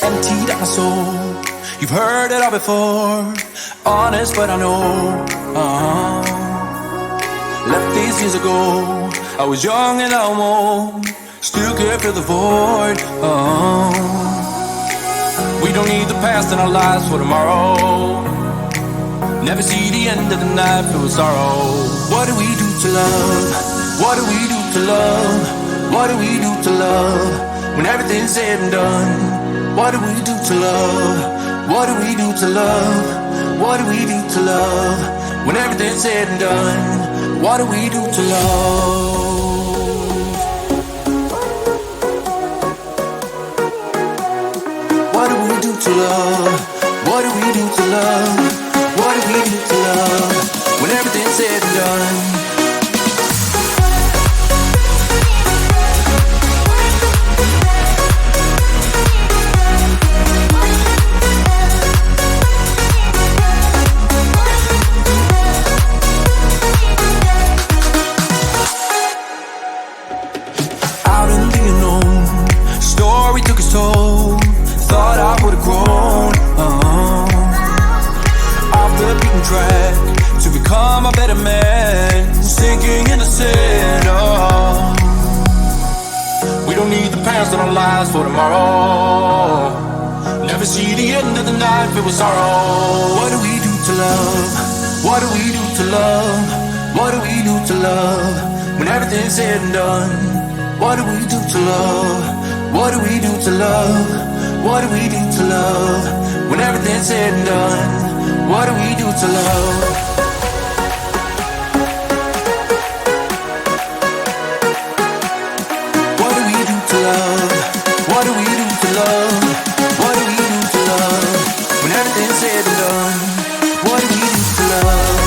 emptied out my soul. You've heard it all before, honest but I know. Left these years ago, I was young and I'm old, still can't fill the void. We don't need the past in our lives for tomorrow. Never see the end of the night filled with sorrow. What do we do to love? What do we do to love? What do we do to love? When everything's said and done, what do we do to love? What do we do to love? What do we do to love? When everything's said and done, what do we do to love? What do we do to love? What do we do to love? What do we do to love? When everything's said and done. Out in the unknown, story took its toll. Thought I would've grown off the beaten track to become a better man, sinking in the sand. We don't need the past in our lives for tomorrow. Never see the end of the night filled with sorrow. What do we do to love? What do we do to love? What do we do to love? When everything's said and done, what do we do to love? What do we do to love? What do we do to love? When everything's said and done, what do we do to love? What do we do to love? What do we do to love? What do we do to love? When everything's said and done, what do we do to love?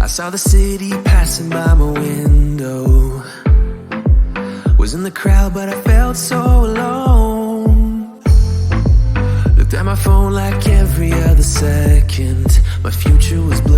I saw the city passing by my window. Was in the crowd, but I felt so alone. Looked at my phone like every other second. My future was blue.